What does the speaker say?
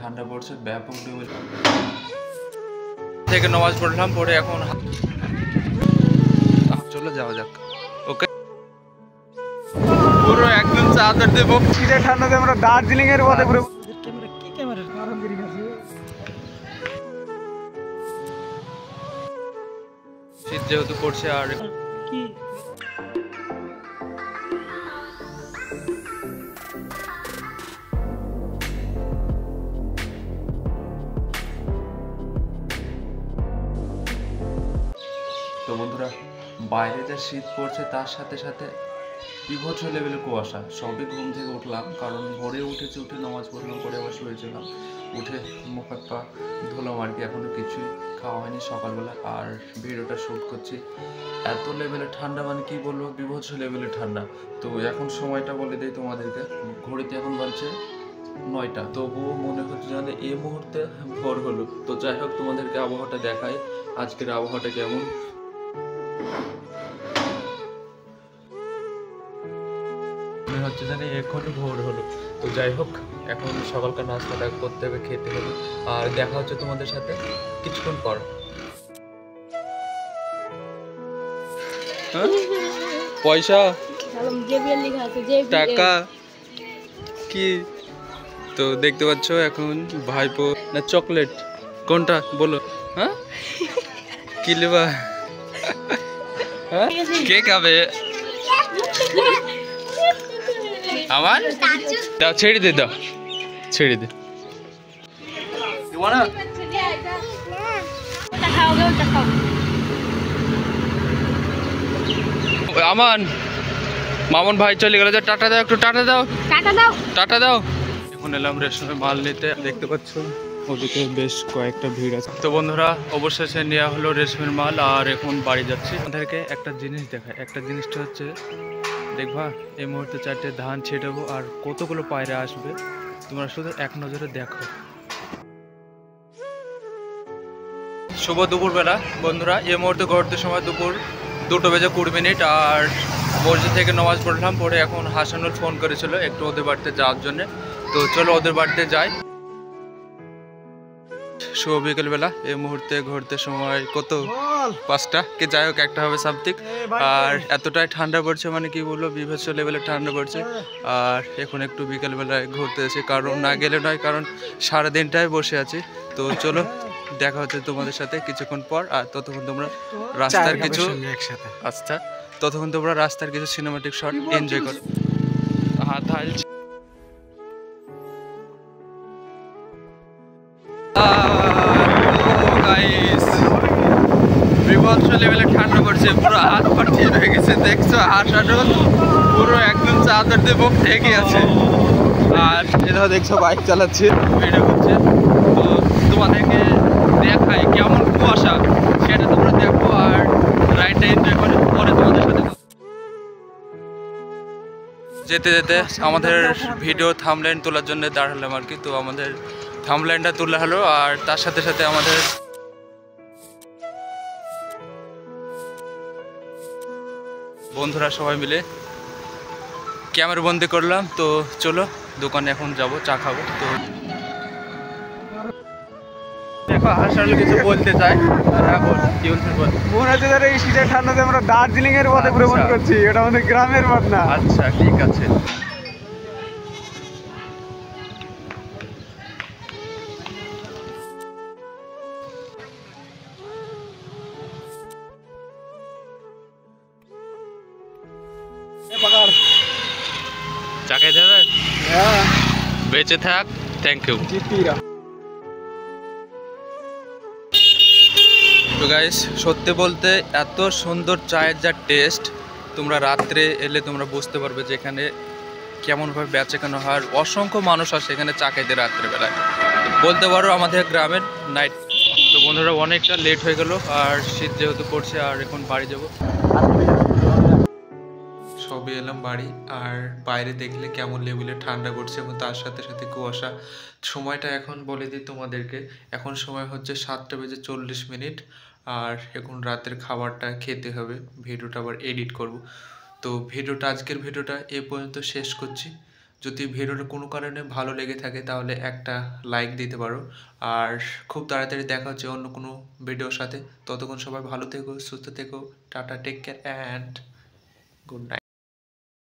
ঠান্ডা পড়ছে ব্যাপক লেভেলে। থেকে নামাজ পড়লাম, পড়ে এখন চলো যাওয়া যাক। ওকে, পুরো একদম চাদর দেবো শীতের ঠান্ডাতে আমরা দার্জিলিং এর পথে পুরো। ক্যামেরা কি ক্যামেরা আরাম করে গেছে, শীত যেহেতু পড়ছে আর কি তো বন্ধুরা, বাইরে যা শীত পড়ছে তার সাথে সাথে বিভৎস লেভেলের কুয়াশা। সবই ঘুম থেকে উঠলাম, কারণ ভোরে উঠেছি, উঠে নামাজ পড়লাম, পরে আবার শুয়েছিলাম, উঠে মুখ হাত পা ধুলাম আর কি। এখনও কিছুই খাওয়া হয়নি সকালবেলা, আর ভিডিওটা শ্যুট করছি। এত লেভেলের ঠান্ডা, মানে কি বলবো, বিভৎস লেভেলের ঠান্ডা। তো এখন সময়টা বলে দিই তোমাদেরকে, ঘড়িতে এখন বলছে 9টা, তবুও মনে হচ্ছে যেন এই মুহূর্তে ভোর হলো। তো যাই হোক, তোমাদেরকে আবহাওয়াটা দেখাই, আজকের আবহাওয়াটা কেমন। মনে হচ্ছে যেন এখনই ভোর হলো। তো যাই হোক, এখন সকালকার নাস্তাটা করতে হবে, খেতে হবে, আর দেখা হচ্ছে তোমাদের সাথে কিছুক্ষণ পর। পয়সা টাকা কি তো দেখতে পাচ্ছ, এখন ভাইপো না চকলেট কোনটা বলো? হ্যাঁ কি নেবা? কে খাবে আমার? দাও, ছেড়ে দে, দাও ছেড়ে দে। আমান, মামুন ভাই চলে গেল, টাটা দাও, একটু টাটা দাও, টাটা দাও, টাটা দাও। এখন এলাম রেশনের মাল নিতে, দেখতে পাচ্ছ ওদিকে বেশ কয়েকটা ভিড় আছে। তো বন্ধুরা, অবশেষে নেওয়া হলো রেশমের মাল, আর এখন বাড়ি যাচ্ছি। আপনাদেরকে একটা জিনিস দেখায়, একটা জিনিসটা হচ্ছে দেখবা, এই মুহূর্তে 4টে ধান ছেটাবো, আর কতগুলো পায়রা আসবে তোমরা শুধু এক নজরে দেখো। শুভ দুপুরবেলা বন্ধুরা, এই মুহূর্তে ঘুরতে সময় দুপুর 2:20 আর মসজিদ থেকে নামাজ পড়লাম, পরে এখন হাসানুল ফোন করেছিল একটু ওদের বাড়িতে যাওয়ার জন্য। তো চলো ওদের বাড়িতে যাই। শুভ বিকেলবেলা, এই মুহূর্তে ঘুরতে সময় কত 5টা, কে যাই হোক একটা হবে সামথিং। আর এতটাই ঠান্ডা পড়ছে, মানে কি বলবো, বিভৎস লেভেলের ঠান্ডা পড়ছে। আর এখন একটু বিকেলবেলায় ঘুরতে এসে, কারণ না গেলে নয়, কারণ সারাদিনটাই বসে আছি। তো চলো দেখা হচ্ছে তোমাদের সাথে কিছুক্ষণ পর। আর ততক্ষণ তোমরা রাস্তার কিছু আচ্ছা, ততক্ষণ তোমরা রাস্তার কিছু সিনেমাটিক শট এনজয় করো। হাত হালছে, বিভৎস লেভেলে ঠান্ডা পড়ছে, পুরো হাত পা ঠিক হয়ে গেছে। দেখছো হাঁটাটা পুরো একদম চাদর দিয়ে বুক ঢেকে আছে। আর এটাও দেখছো বাইক চালাচ্ছে, ভিডিও করছে। তো তোমাদেরকে দেখাই কেমন কুয়াশা, সেটা তোমরা দেখো আর রাইডটা এনজয় করে পরে তোমাদের সাথে। যেতে যেতে আমাদের ভিডিও থাম্বনেইল তোলার জন্য দাঁড়ালাম আর কি। তো আমাদের থাম্বনেইলটা তোলা হলো, আর তার সাথে সাথে আমাদের বন্ধুরা সবাই মিলে ক্যামেরা বন্দি করলাম। তো চলো দোকানে এখন যাব, চা খাবো। তো দেখো আসলে কিছু বলতে চাই, কি বলতে মনে হচ্ছে ধরো এই শীতের ঠান্ডাতে আমরা দার্জিলিং এর পথে ভ্রমণ করছি, এটা আমাদের গ্রামের পথ না। আচ্ছা ঠিক আছে। চা খাইতে হবে? বেঁচে থাক, থ্যাংক ইউ। তো গাইস, সত্যি বলতে এত সুন্দর চায়ের যা টেস্ট, তোমরা রাত্রে এলে তোমরা বুঝতে পারবে যে এখানে কেমনভাবে বেচাকেনা হয়। অসংখ্য মানুষ আসে এখানে চা খাইতে রাত্রেবেলায়, বলতে পারো আমাদের গ্রামের নাইট। তো বন্ধুরা, অনেকটা লেট হয়ে গেল, আর শীত যেহেতু পড়ছে, আর এখন বাড়ি যাব। সবে এলাম বাড়ি, আর বাইরে দেখলে কেমন লেভেলে ঠান্ডা পড়ছে, এবং তার সাথে সাথে কুয়াশা। সময়টা এখন বলে দিই তোমাদেরকে, এখন সময় হচ্ছে 7:40, আর এখন রাতের খাবারটা খেতে হবে, ভিডিওটা আবার এডিট করব। তো ভিডিওটা, আজকের ভিডিওটা এ পর্যন্ত শেষ করছি। যদি ভিডিওটা কোনো কারণে ভালো লেগে থাকে তাহলে একটা লাইক দিতে পারো। আর খুব তাড়াতাড়ি দেখা হচ্ছে অন্য কোনো ভিডিওর সাথে। ততক্ষণ সবাই ভালো থেকো, সুস্থ থেকো। Tata, take care and good night.